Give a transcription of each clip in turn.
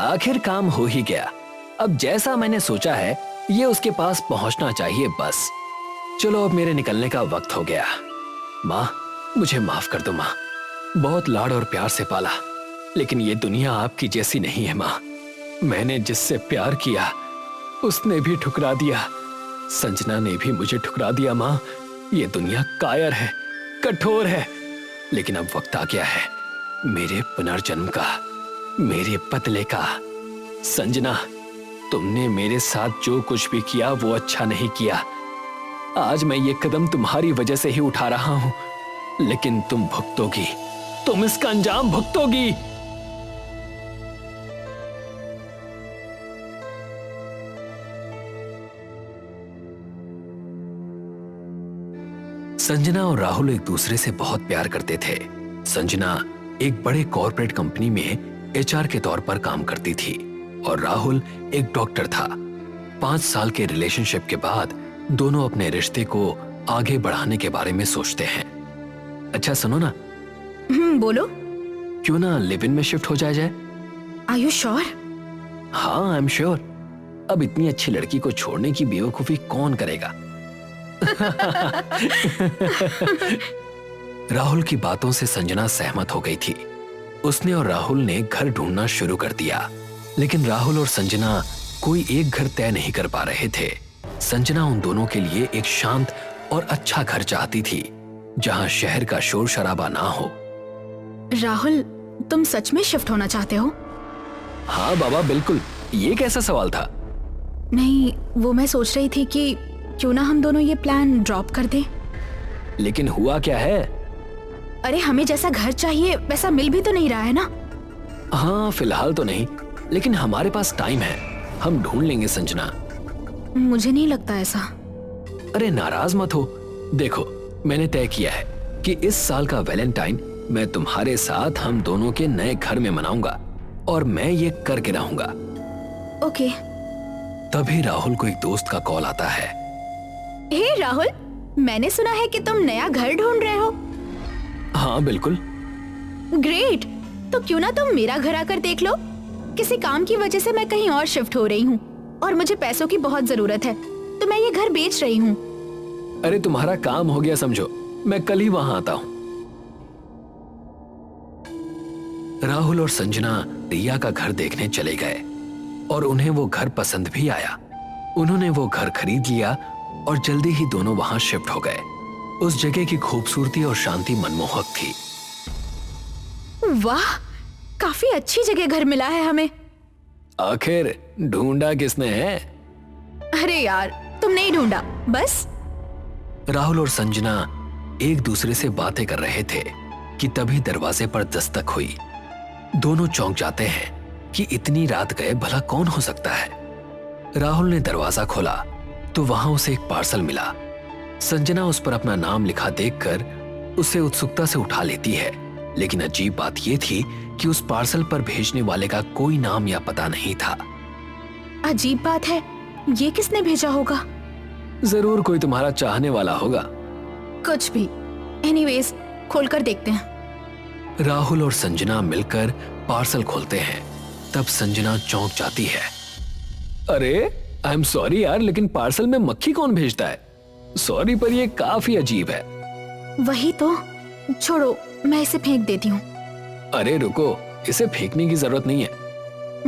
आखिर काम हो ही गया। अब जैसा मैंने सोचा है ये उसके पास पहुंचना चाहिए बस। चलो अब मेरे निकलने का वक्त हो गया। माँ मुझे माफ कर दो माँ, बहुत लाड़ और प्यार से पाला, लेकिन ये दुनिया आपकी जैसी नहीं है माँ। मैंने जिससे प्यार किया उसने भी ठुकरा दिया, संजना ने भी मुझे ठुकरा दिया माँ। ये दुनिया कायर है, कठोर है, लेकिन अब वक्त आ गया है मेरे पुनर्जन्म का, मेरे बदले का। संजना तुमने मेरे साथ जो कुछ भी किया वो अच्छा नहीं किया। आज मैं ये कदम तुम्हारी वजह से ही उठा रहा हूं, लेकिन तुम भुगतोगी, तुम इसका अंजाम भुगतोगी। संजना और राहुल एक दूसरे से बहुत प्यार करते थे। संजना एक बड़े कॉर्पोरेट कंपनी में एचआर के तौर पर काम करती थी और राहुल एक डॉक्टर था। 5 साल के रिलेशनशिप के बाद दोनों अपने रिश्ते को आगे बढ़ाने के बारे में सोचते हैं। अच्छा सुनो ना। बोलो। क्यों ना लिव इन में शिफ्ट हो जाए? Are you sure? हाँ आई एम श्योर। अब इतनी अच्छी लड़की को छोड़ने की बेवकूफी कौन करेगा? राहुल की बातों से संजना सहमत हो गई थी। उसने और राहुल ने घर ढूंढना शुरू कर दिया, लेकिन राहुल और संजना कोई एक घर तय नहीं कर पा रहे थे। संजना उन दोनों के लिए एक शांत और अच्छा घर चाहती थी, जहां शहर का शोर शराबा ना हो। राहुल तुम सच में शिफ्ट होना चाहते हो? हाँ बाबा बिल्कुल, ये कैसा सवाल था? नहीं, वो मैं सोच रही थी कि क्यों ना हम दोनों ये प्लान ड्रॉप कर दें। लेकिन हुआ क्या है? अरे हमें जैसा घर चाहिए वैसा मिल भी तो नहीं रहा है ना। हाँ फिलहाल तो नहीं, लेकिन हमारे पास टाइम है, हम ढूंढ लेंगे संजना। मुझे नहीं लगता ऐसा। अरे नाराज मत हो, देखो मैंने तय किया है कि इस साल का वैलेंटाइन मैं तुम्हारे साथ हम दोनों के नए घर में मनाऊंगा और मैं ये करके रहूंगा। ओके। तभी राहुल को एक दोस्त का कॉल आता है। हे राहुल, मैंने सुना है कि तुम नया घर ढूंढ रहे हो। हाँ बिल्कुल। ग्रेट, तो क्यों ना तुम मेरा घर आकर देख लो। किसी काम की वजह से मैं कहीं और शिफ्ट हो रही हूँ और मुझे पैसों की बहुत जरूरत है, तो मैं ये घर बेच रही हूँ। अरे तुम्हारा काम हो गया समझो, मैं कल ही वहां आता हूँ। राहुल और संजना रिया का घर देखने चले गए और उन्हें वो घर पसंद भी आया। उन्होंने वो घर खरीद लिया और जल्दी ही दोनों वहां शिफ्ट हो गए। उस जगह की खूबसूरती और शांति मनमोहक थी। वाह, काफी अच्छी जगह घर मिला है हमें। आखिर ढूंढा किसने है? अरे यार, तुमने ही ढूंढा बस। राहुल और संजना एक दूसरे से बातें कर रहे थे कि तभी दरवाजे पर दस्तक हुई। दोनों चौंक जाते हैं कि इतनी रात गए भला कौन हो सकता है। राहुल ने दरवाजा खोला तो वहां उसे एक पार्सल मिला। संजना उस पर अपना नाम लिखा देखकर उसे उत्सुकता से उठा लेती है, लेकिन अजीब बात यह थी कि उस पार्सल पर भेजने वाले का कोई नाम या पता नहीं था। अजीब बात है, ये किसने भेजा होगा? जरूर कोई तुम्हारा चाहने वाला होगा। कुछ भी। एनीवेज, खोलकर देखते हैं। राहुल और संजना मिलकर पार्सल खोलते हैं। तब संजना चौंक जाती है। अरे आई एम सॉरी यार, लेकिन पार्सल में मक्खी कौन भेजता है? सॉरी पर ये काफी अजीब है। वही तो, छोड़ो मैं इसे फेंक देती हूँ। अरे रुको, इसे फेंकने की जरूरत नहीं है।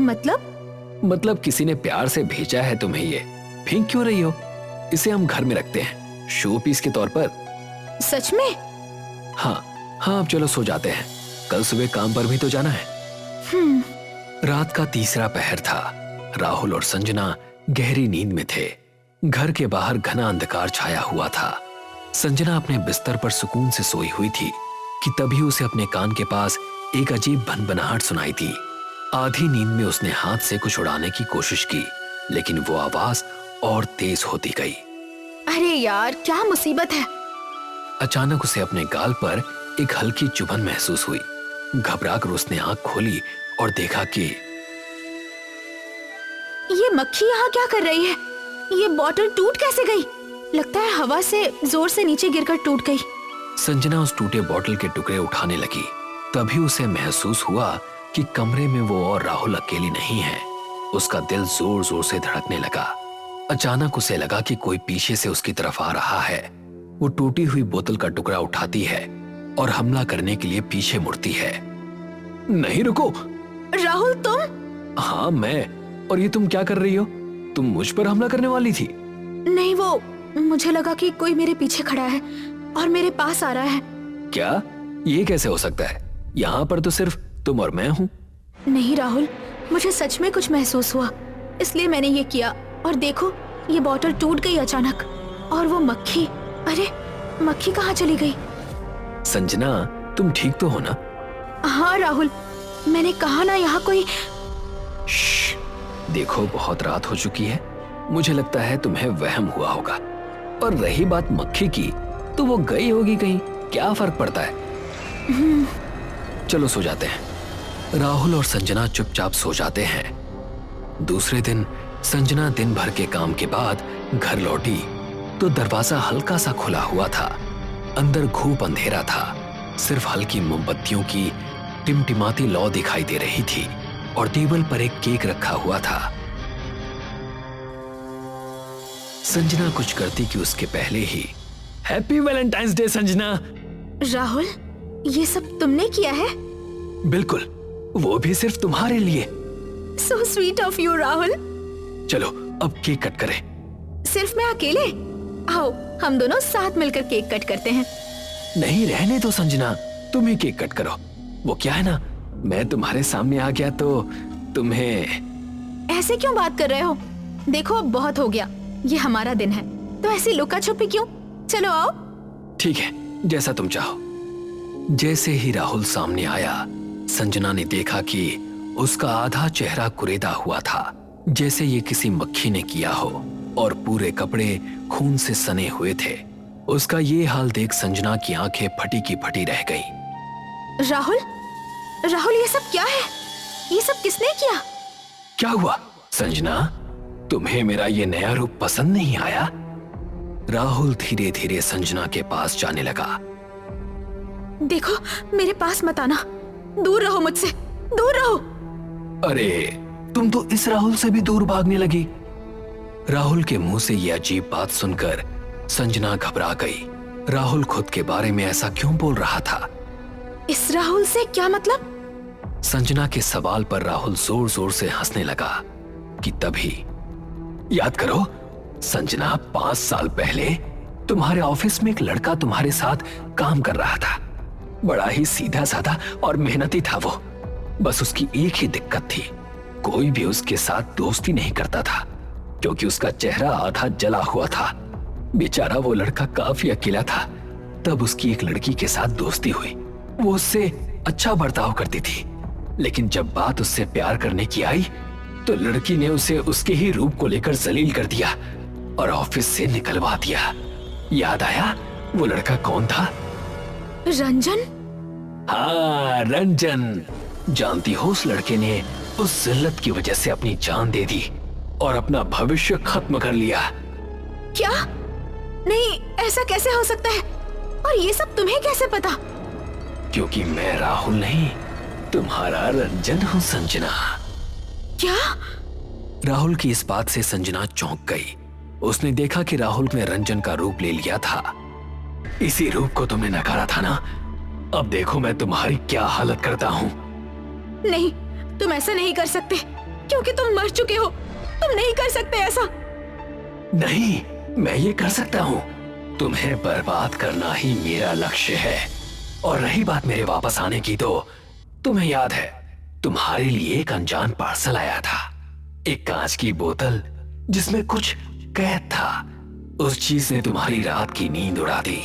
मतलब किसी ने प्यार से भेजा है तुम्हें, ये फेंक क्यों रही हो? इसे हम घर में रखते हैं, शो पीस के तौर पर। सच में? हाँ हाँ, अब चलो सो जाते हैं, कल सुबह काम पर भी तो जाना है। रात का तीसरा पहर था। राहुल और संजना गहरी नींद में थे। घर के बाहर घना अंधकार छाया हुआ था। संजना अपने बिस्तर पर सुकून से सोई हुई थी कि तभी उसे अपने कान के पास एक अजीब भनभनाहट सुनाई दी। आधी नींद में उसने हाथ से कुछ उड़ाने की कोशिश की, लेकिन वो आवाज और तेज होती गई। अरे यार, क्या मुसीबत है। अचानक उसे अपने गाल पर एक हल्की चुभन महसूस हुई। घबराकर उसने आंख खोली और देखा कि ये मक्खी यहाँ क्या कर रही है? ये बॉटल टूट कैसे गई? लगता है हवा से जोर से नीचे गिरकर टूट गई। संजना उस टूटे बॉटल के टुकड़े उठाने लगी। तभी उसे महसूस हुआ कि कमरे में वो और राहुल अकेली नहीं है। उसका दिल जोर जोर से धड़कने लगा। अचानक उसे लगा कि कोई पीछे से उसकी तरफ आ रहा है। वो टूटी हुई बोतल का टुकड़ा उठाती है और हमला करने के लिए पीछे मुड़ती है। नहीं, रुको। राहुल, तुम? हाँ, मैं। और ये तुम क्या कर रही हो? तुम मुझ पर हमला करने वाली थी? नहीं, वो मुझे लगा कि कोई मेरे पीछे खड़ा है और मेरे पास आ रहा है। क्या? ये कैसे हो सकता है? यहाँ पर तो सिर्फ तुम और मैं हूँ। नहीं राहुल, मुझे सच में कुछ महसूस हुआ, इसलिए मैंने ये किया। और देखो, ये बोतल टूट गई अचानक। और वो मक्खी, अरे मक्खी कहाँ चली गई? संजना, तुम ठीक तो हो ना? हाँ राहुल, मैंने कहा ना यहाँ कोई। श्श, देखो बहुत रात हो चुकी है। मुझे लगता है तुम्हें वहम हुआ होगा। और रही बात मक्खी की, तो वो गई होगी कहीं, क्या फर्क पड़ता है। चलो सो जाते हैं। राहुल और संजना चुपचाप सो जाते हैं। दूसरे दिन संजना दिन भर के काम के बाद घर लौटी तो दरवाजा हल्का सा खुला हुआ था। अंदर खूब अंधेरा था। सिर्फ हल्की मोमबत्तियों की टिमटिमाती लौ दिखाई दे रही थी और टेबल पर एक केक रखा हुआ था। संजना कुछ करती कि उसके पहले ही happy valentine's day Sanjana. Rahul, ये सब तुमने किया है? बिल्कुल, वो भी सिर्फ तुम्हारे लिए। So sweet of you Rahul. चलो अब केक कट करें। सिर्फ मैं अकेले? आओ हम दोनों साथ मिलकर केक कट करते हैं। नहीं, रहने दो संजना, तुम ही केक कट करो। वो क्या है ना, मैं तुम्हारे सामने आ गया तो तुम्हें। ऐसे क्यों बात कर रहे हो? देखो अब बहुत हो गया, ये हमारा दिन है, तो ऐसी लुका छुपी क्यों? चलो आओ। ठीक है, जैसा तुम चाहो। जैसे ही राहुल सामने आया, संजना ने देखा कि उसका आधा चेहरा कुरेदा हुआ था, जैसे ये किसी मक्खी ने किया हो, और पूरे कपड़े खून से सने हुए थे। उसका ये हाल देख संजना की आंखें फटी की फटी रह गई। राहुल, राहुल, ये सब क्या है? ये सब किसने किया? क्या हुआ संजना? तुम्हें मेरा ये नया रूप पसंद नहीं आया? राहुल धीरे धीरे संजना के पास जाने लगा। देखो, मेरे पास मत आना, दूर रहो मुझसे, दूर रहो। अरे, तुम तो इस राहुल से भी दूर भागने लगी। राहुल के मुंह से यह अजीब बात सुनकर संजना घबरा गई। राहुल खुद के बारे में ऐसा क्यों बोल रहा था? इस राहुल से क्या मतलब? संजना के सवाल पर राहुल जोर जोर से हंसने लगा कि तभी याद करो संजना, 5 साल पहले तुम्हारे ऑफिस में एक लड़का तुम्हारे साथ काम कर रहा था। बड़ा ही सीधा साधा और मेहनती था वो। बस उसकी एक ही दिक्कत थी, कोई भी उसके साथ दोस्ती नहीं करता था, क्योंकि उसका चेहरा आधा जला हुआ था। बेचारा वो लड़का काफी अकेला था। तब उसकी एक लड़की के साथ दोस्ती हुई। वो उससे अच्छा बर्ताव करती थी, लेकिन जब बात उससे प्यार करने की आई तो लड़की ने उसे उसके ही रूप को लेकर जलील कर दिया और ऑफिस से निकलवा दिया। याद आया वो लड़का कौन था? रंजन? हाँ, रंजन। जानती हो, उस लड़के ने उस जिल्लत की वजह से अपनी जान दे दी और अपना भविष्य खत्म कर लिया। क्या? नहीं, ऐसा कैसे हो सकता है? और ये सब तुम्हें कैसे पता? क्योंकि मैं राहुल नहीं, तुम्हारा रंजन हूँ संजना। क्या? राहुल की इस बात से संजना चौंक गई। उसने देखा कि राहुल ने रंजन का रूप ले लिया था। इसी रूप को तुमने नकारा था ना? अब देखो मैं तुम्हारी क्या हालत करता हूँ। नहीं, तुम ऐसा नहीं कर सकते, क्योंकि तुम मर चुके हो। तुम नहीं कर सकते ऐसा। नहीं, मैं ये कर सकता हूँ। तुम्हें बर्बाद करना ही मेरा लक्ष्य है। और रही बात मेरे वापस आने की, तो तुम्हें याद है तुम्हारे लिए एक अनजान पार्सल आया था, एक कांच की बोतल जिसमें कुछ कैद था। उस चीज ने तुम्हारी रात की नींद उड़ा दी।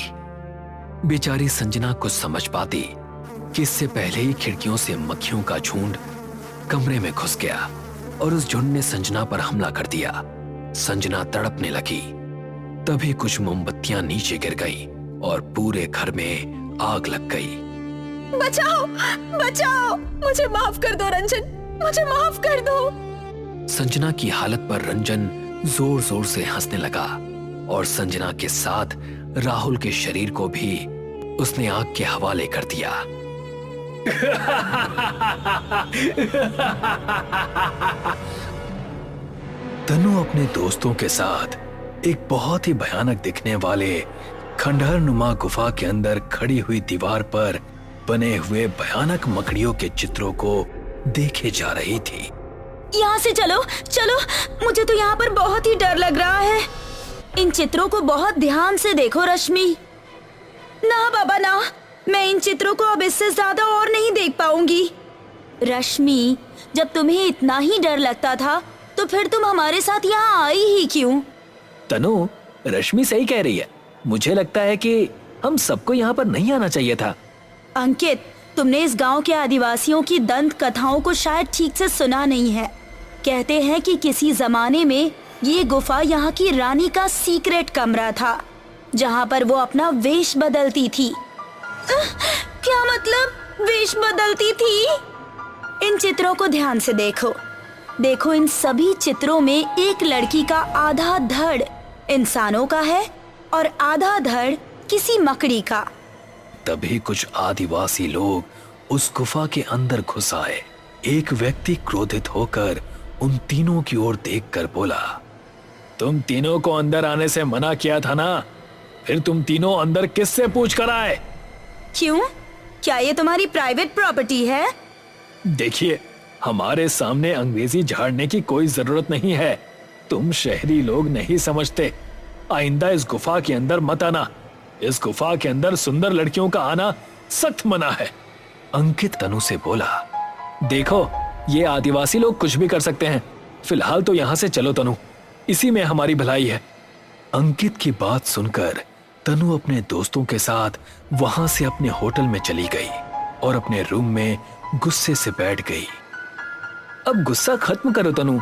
बेचारी संजना कुछ समझ पाती कि इससे पहले ही खिड़कियों से मक्खियों का झुंड कमरे में घुस गया और उस झुंड ने संजना पर हमला कर दिया। संजना तड़पने लगी। तभी कुछ मोमबत्तियां नीचे गिर गईं और पूरे घर में आग लग गई। बचाओ, बचाओ, मुझे माफ कर दो रंजन, मुझे माफ कर दो। संजना की हालत पर रंजन जोर जोर से हंसने लगा और संजना के साथ राहुल के शरीर को भी उसने आग के हवाले कर दिया। तनु अपने दोस्तों के साथ एक बहुत ही भयानक दिखने वाले खंडहर नुमा गुफा के अंदर खड़ी हुई दीवार पर बने हुए भयानक मकड़ियों के चित्रों को देखे जा रही थी। यहाँ से चलो चलो, मुझे तो यहाँ पर बहुत ही डर लग रहा है। इन चित्रों को बहुत ध्यान से देखो रश्मि। ना बाबा ना, मैं इन चित्रों को अब इससे ज्यादा और नहीं देख पाऊंगी। रश्मि, जब तुम्हें इतना ही डर लगता था तो फिर तुम हमारे साथ यहाँ आई ही क्यों? तनु, रश्मि सही कह रही है। मुझे लगता है कि हम सबको यहाँ पर नहीं आना चाहिए था। अंकित, तुमने इस गांव के आदिवासियों की दंत कथाओं को शायद ठीक से सुना नहीं है। कहते हैं कि किसी जमाने में ये गुफा यहाँ की रानी का सीक्रेट कमरा था, जहाँ पर वो अपना वेश बदलती थी। क्या मतलब वेश बदलती थी? इन चित्रों को ध्यान से देखो। देखो, इन सभी चित्रों में एक लड़की का आधा धड़ इंसानों का है और आधा धड़ किसी मकड़ी का। तभी कुछ आदिवासी लोग उस गुफा के अंदर घुस आए। एक व्यक्ति क्रोधित होकर उन तीनों की ओर देखकर बोला, तुम तीनों को अंदर आने से मना किया था ना, फिर तुम तीनों अंदर किससे पूछ कर आए? क्यों? क्या ये तुम्हारी प्राइवेट प्रॉपर्टी है? देखिए, हमारे सामने अंग्रेजी झाड़ने की कोई जरूरत नहीं है। तुम शहरी लोग नहीं समझते। आइंदा इस गुफा के अंदर मत आना। इस गुफा के अंदर सुंदर लड़कियों का आना सख्त मना है। अंकित तनु से बोला, देखो, ये आदिवासी लोग कुछ भी कर सकते हैं। फिलहाल तो यहाँ से चलो तनु, इसी में हमारी भलाई है। अंकित की बात सुनकर तनु अपने दोस्तों के साथ वहां से अपने होटल में चली गई और अपने रूम में गुस्से से बैठ गई। अब गुस्सा खत्म करो तनु,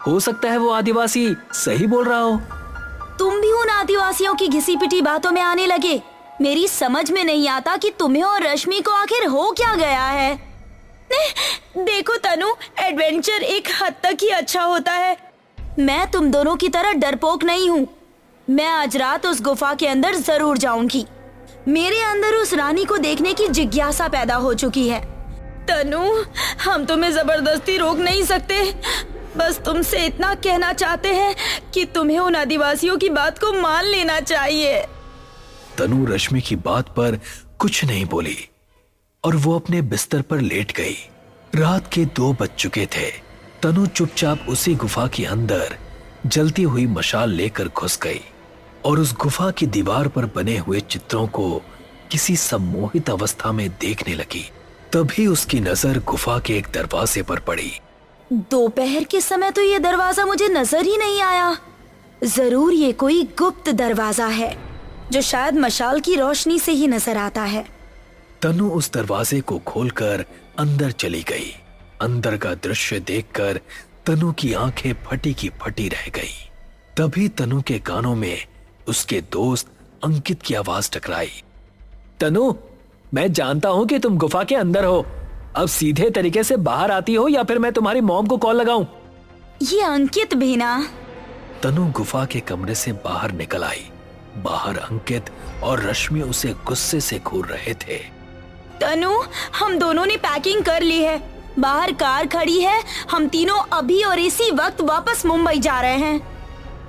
हो सकता है वो आदिवासी सही बोल रहा हो। तुम भी उन आदिवासियों की घिसी पिटी बातों में आने लगे। मेरी समझ में नहीं आता कि तुम्हें और रश्मि को आखिर हो क्या गया है। देखो तनु, एडवेंचर एक हद तक ही अच्छा होता है। मैं तुम दोनों की तरह डरपोक नहीं हूँ। मैं आज रात उस गुफा के अंदर जरूर जाऊंगी। मेरे अंदर उस रानी को देखने की जिज्ञासा पैदा हो चुकी है। तनु, हम तुम्हें जबरदस्ती रोक नहीं सकते। बस तुमसे इतना कहना चाहते हैं कि तुम्हें उन आदिवासियों की बात को मान लेना चाहिए। तनु रश्मि की बात पर कुछ नहीं बोली और वो अपने बिस्तर पर लेट गई। रात के 2 बज चुके थे। तनु चुपचाप उसी गुफा के अंदर जलती हुई मशाल लेकर घुस गई और उस गुफा की दीवार पर बने हुए चित्रों को किसी सम्मोहित अवस्था में देखने लगी। तभी उसकी नजर गुफा के एक दरवाजे पर पड़ी। दोपहर के समय तो ये दरवाजा मुझे नजर ही नहीं आया। जरूर ये कोई गुप्त दरवाजा है जो शायद मशाल की रोशनी से ही नजर आता है। तनु उस दरवाजे को खोलकर अंदर चली गई। अंदर का दृश्य देखकर तनु की आंखें फटी की फटी रह गई। तभी तनु के कानों में उसके दोस्त अंकित की आवाज टकराई। तनु, मैं जानता हूं कि तुम गुफा के अंदर हो। अब सीधे तरीके से बाहर आती हो या फिर मैं तुम्हारी मॉम को कॉल लगाऊं? ये अंकित भी ना। तनु गुफा के कमरे से बाहर निकल आई। बाहर अंकित और रश्मि उसे गुस्से से घूर रहे थे। तनु, हम दोनों ने पैकिंग कर ली है। बाहर कार खड़ी है। हम तीनों अभी और इसी वक्त वापस मुंबई जा रहे हैं।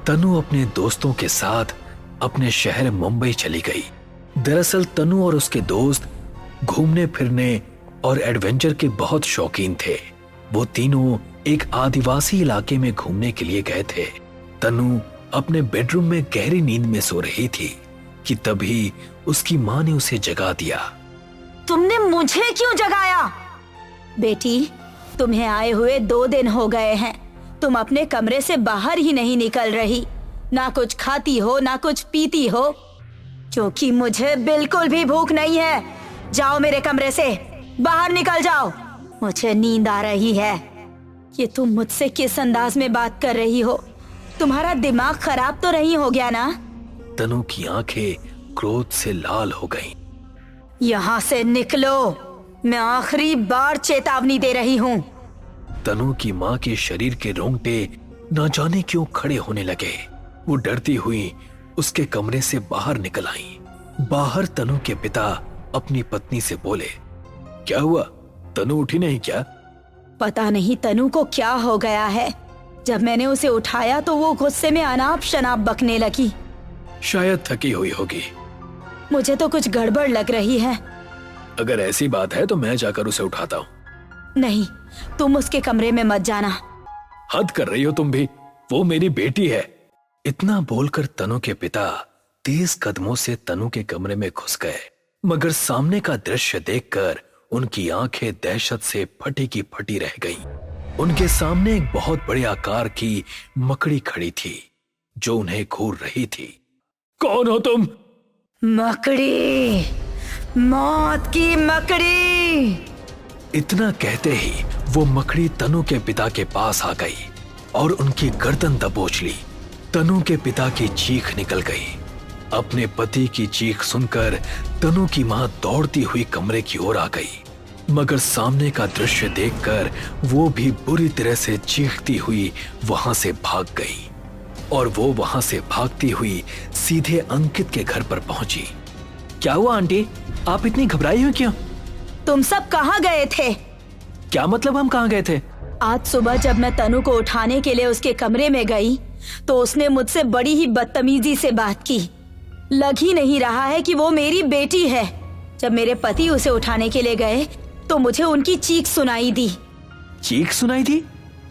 तनु अपने दोस्तों के साथ अपने शहर मुंबई चली गई। दरअसल तनु और उसके दोस्त घूमने फिरने और एडवेंचर के बहुत शौकीन थे। वो तीनों एक आदिवासी इलाके में घूमने के लिए गए थे। तनु अपने बेडरूम में गहरी नींद में सो रही थी कि तभी उसकी माँ ने उसे जगा दिया। तुमने मुझे क्यों जगाया? बेटी, तुम्हें आए हुए 2 दिन हो गए हैं। तुम अपने कमरे से बाहर ही नहीं निकल रही। ना कुछ खाती हो ना कुछ पीती हो, क्योंकि मुझे बिल्कुल भी भूख नहीं है। जाओ मेरे कमरे से बाहर निकल जाओ। मुझे नींद आ रही है। ये तुम मुझसे किस अंदाज में बात कर रही हो? तुम्हारा दिमाग खराब तो नहीं हो गया ना? तनु की आंखें क्रोध से लाल हो गईं। यहाँ से निकलो। मैं आखिरी बार चेतावनी दे रही हूँ। तनु की माँ के शरीर के रोंगटे न जाने क्यों खड़े होने लगे। वो डरती हुई उसके कमरे से बाहर निकल आई। बाहर तनु के पिता अपनी पत्नी से बोले, क्या हुआ? तनु उठी नहीं क्या? पता नहीं तनु को क्या हो गया है। जब मैंने उसे उठाया तो वो गुस्से में अनाप शनाप बकने लगी। शायद थकी हुई होगी। मुझे तो कुछ गड़बड़ लग रही है। अगर ऐसी बात है तो मैं जाकर उसे उठाता हूँ। नहीं, तुम उसके कमरे में मत जाना। हद कर रही हो तुम भी, वो मेरी बेटी है। इतना बोलकर तनु के पिता तेज कदमों से तनु के कमरे में घुस गए, मगर सामने का दृश्य देखकर उनकी आंखें दहशत से फटी की फटी रह गईं। उनके सामने एक बहुत बड़े आकार की मकड़ी खड़ी थी जो उन्हें घूर रही थी। कौन हो तुम? मकड़ी, मौत की मकड़ी। इतना कहते ही वो मकड़ी तनु के पिता के पास आ गई और उनकी गर्दन दबोच ली। तनु के पिता की चीख निकल गई। अपने पति की चीख सुनकर तनु की मां दौड़ती हुई कमरे की ओर आ गई, मगर सामने का दृश्य देखकर वो भी बुरी तरह से चीखती हुई वहां से भाग गई और वो वहां से भागती हुई सीधे अंकित के घर पर पहुंची। क्या हुआ आंटी, आप इतनी घबराई हुई क्यों? तुम सब कहाँ गए थे? क्या मतलब हम कहाँ गए थे? आज सुबह जब मैं तनु को उठाने के लिए उसके कमरे में गई तो उसने मुझसे बड़ी ही बदतमीजी से बात की। लग ही नहीं रहा है कि वो मेरी बेटी है। जब मेरे पति उसे उठाने के लिए गए तो मुझे उनकी चीख सुनाई दी। चीख सुनाई दी?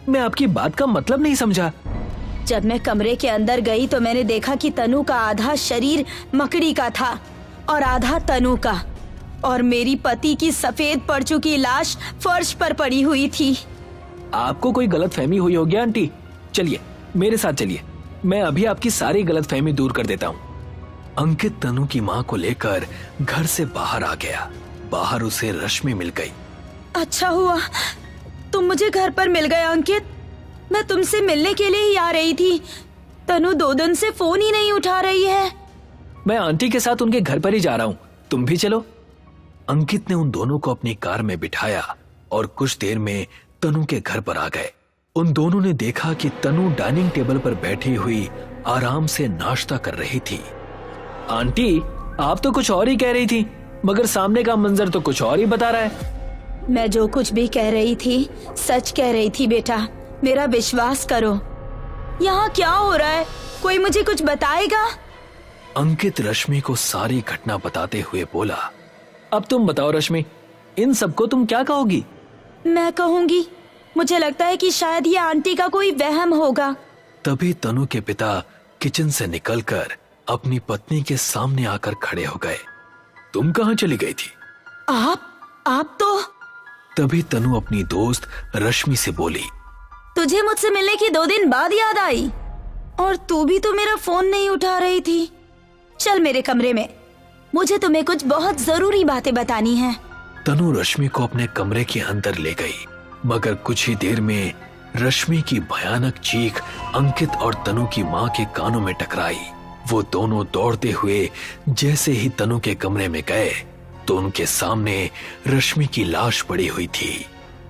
मैं आपकी बात का मतलब नहीं समझा। जब मैं कमरे के अंदर गई तो मैंने देखा कि तनु का आधा शरीर मकड़ी का था और आधा तनु का, और मेरी पति की सफेद पड़ चुकी लाश फर्श पर पड़ी हुई थी। आपको कोई गलतफहमी हुई होगी आंटी। चलिए मेरे साथ चलिए, मैं अभी आपकी सारी गलतफहमी दूर कर देता हूँ। अंकित तनु की माँ को लेकर घर से बाहर आ गया। बाहर उसे रश्मि मिल गई। अच्छा हुआ तुम मुझे घर पर मिल गए अंकित। मैं तुमसे मिलने के लिए ही आ रही थी। तनु 2 दिन से फोन ही नहीं उठा रही है। मैं आंटी के साथ उनके घर पर ही जा रहा हूँ, तुम भी चलो। अंकित ने उन दोनों को अपनी कार में बिठाया और कुछ देर में तनु के घर पर आ गए। उन दोनों ने देखा कि तनु डाइनिंग टेबल पर बैठी हुई आराम से नाश्ता कर रही थी। आंटी, आप तो कुछ और ही कह रही थी, मगर सामने का मंजर तो कुछ और ही बता रहा है। मैं जो कुछ भी कह रही थी सच कह रही थी बेटा, मेरा विश्वास करो। यहाँ क्या हो रहा है, कोई मुझे कुछ बताएगा? अंकित रश्मि को सारी घटना बताते हुए बोला। अब तुम बताओ रश्मि, इन सबको तुम क्या कहोगी? मैं कहूँगी, मुझे लगता है कि शायद ये आंटी का कोई वहम होगा। तभी तनु के पिता किचन से निकलकर अपनी पत्नी के सामने आकर खड़े हो गए। तुम कहाँ चली गई थी? आप तो। तभी तनु अपनी दोस्त रश्मि से बोली, तुझे मुझसे मिलने की 2 दिन बाद याद आई, और तू भी तो मेरा फोन नहीं उठा रही थी। चल मेरे कमरे में, मुझे तुम्हें कुछ बहुत जरूरी बातें बतानी हैं। तनु रश्मि को अपने कमरे के अंदर ले गई, मगर कुछ ही देर में रश्मि की भयानक चीख अंकित और तनु की माँ के कानों में टकराई। वो दोनों दौड़ते हुए जैसे ही तनु के कमरे में गए तो उनके सामने रश्मि की लाश पड़ी हुई थी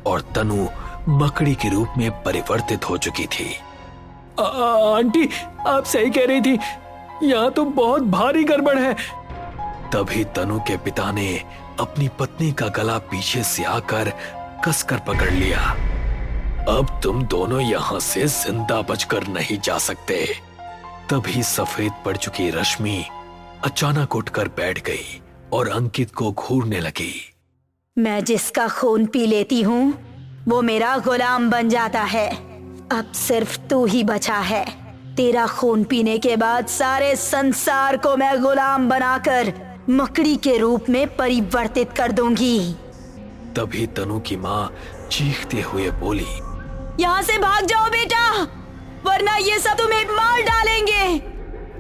और तनु मकड़ी के रूप में परिवर्तित हो चुकी थी। आंटी, आप सही कह रही थी, यहाँ तो बहुत भारी गड़बड़ है। तभी तनु के पिता ने अपनी पत्नी का गला पीछे से आकर कसकर पकड़ लिया। अब तुम दोनों यहाँ से जिंदा बचकर नहीं जा सकते। तभी सफेद पड़ चुकी रश्मि अचानक उठकर बैठ गई और अंकित को घूरने लगी। मैं जिसका खून पी लेती हूँ वो मेरा गुलाम बन जाता है। अब सिर्फ तू ही बचा है। तेरा खून पीने के बाद सारे संसार को मैं गुलाम बनाकर मकड़ी के रूप में परिवर्तित कर दूंगी। तभी तनु की माँ चीखते हुए बोली, यहाँ से भाग जाओ बेटा, वरना ये सब तुम्हें मार डालेंगे।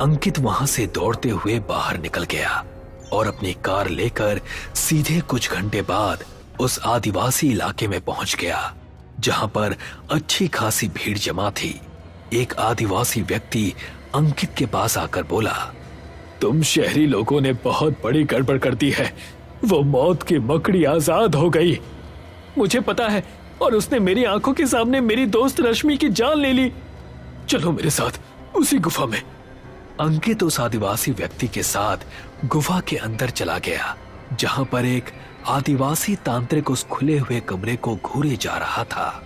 अंकित वहां से दौड़ते हुए बाहर निकल गया और अपनी कार लेकर सीधे कुछ घंटे बाद उस आदिवासी इलाके में पहुंच गया जहां पर अच्छी खासी भीड़ जमा थी। एक आदिवासी व्यक्ति अंकित के पास आकर बोला, तुम शहरी लोगों ने बहुत बड़ी गड़बड़ कर दी है। वो मौत की मकड़ी आजाद हो गई, मुझे पता है, और उसने मेरी आंखों के सामने मेरी दोस्त रश्मि की जान ले ली। चलो मेरे साथ उसी गुफा में। अंकित उस आदिवासी व्यक्ति के साथ गुफा के अंदर चला गया जहां पर एक आदिवासी तांत्रिक उस खुले हुए कमरे को घूरे जा रहा था।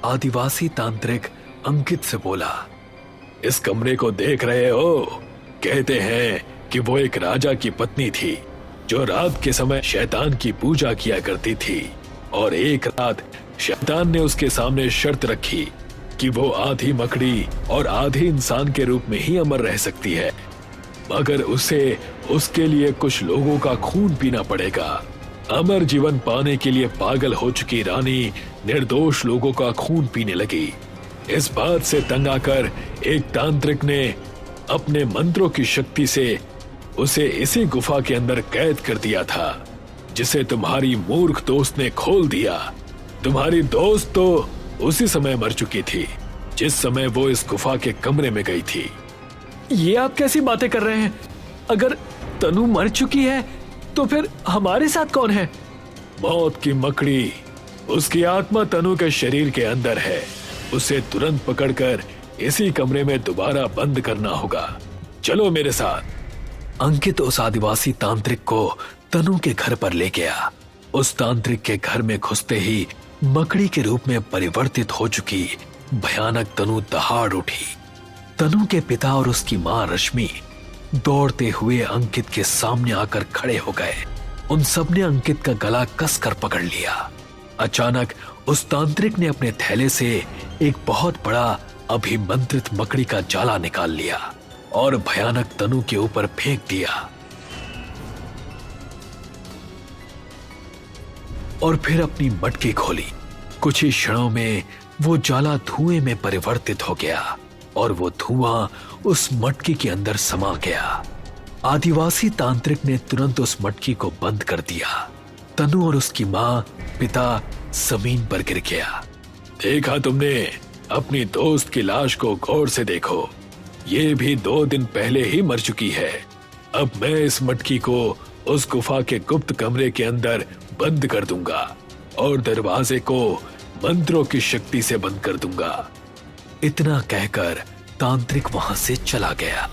आदिवासी तांत्रिक अंकित से बोला, इस कमरे को देख रहे हो? कहते हैं कि वो एक राजा की पत्नी थी जो रात के समय शैतान की पूजा किया करती थी, और एक रात शैतान ने उसके सामने शर्त रखी कि वो आधी मकड़ी और आधी इंसान के रूप में ही अमर रह सकती है, मगर उसे उसके लिए कुछ लोगों का खून पीना पड़ेगा। अमर जीवन पाने के लिए पागल हो चुकी रानी निर्दोष लोगों का खून पीने लगी। इस बात से तंग आकर एक तांत्रिक ने अपने मंत्रों की शक्ति से उसे इसी गुफा के अंदर कैद कर दिया था, जिसे तुम्हारी मूर्ख दोस्त ने खोल दिया। तुम्हारी दोस्त तो उसी समय मर चुकी थी जिस समय वो इस गुफा के कमरे में गई थी। ये आप कैसी बातें कर रहे हैं? अगर तनु मर चुकी है तो फिर हमारे साथ कौन है? मौत की मकड़ी, उसकी आत्मा तनु के शरीर के अंदर है। उसे तुरंत पकड़कर इसी कमरे में दोबारा बंद करना होगा। चलो मेरे साथ। अंकित उस आदिवासी तांत्रिक को तनु के घर पर ले गया। उस तांत्रिक के घर में घुसते ही मकड़ी के रूप में परिवर्तित हो चुकी भयानक तनु दहाड़ उठी। तनु के पिता और उसकी मां रश्मि दौड़ते हुए अंकित के सामने आकर खड़े हो गए। उन सब ने अंकित का गला कसकर पकड़ लिया। अचानक उस तांत्रिक ने अपने थैले से एक बहुत बड़ा अभिमंत्रित मकड़ी का जाला निकाल लिया और भयानक तनु के ऊपर फेंक दिया, और फिर अपनी मटकी खोली। कुछ ही क्षणों में वो जाला धुएं में परिवर्तित हो गया और वो धुआं उस मटकी के अंदर समा गया। आदिवासी तांत्रिक ने तुरंत उस मटकी को बंद कर दिया। तनु और उसकी मां पिता जमीन पर गिर गया। देखा तुमने? अपनी दोस्त की लाश को गौर से देखो, ये भी 2 दिन पहले ही मर चुकी है। अब मैं इस मटकी को उस गुफा के गुप्त कमरे के अंदर बंद कर दूंगा और दरवाजे को मंत्रों की शक्ति से बंद कर दूंगा। इतना कहकर तांत्रिक वहां से चला गया।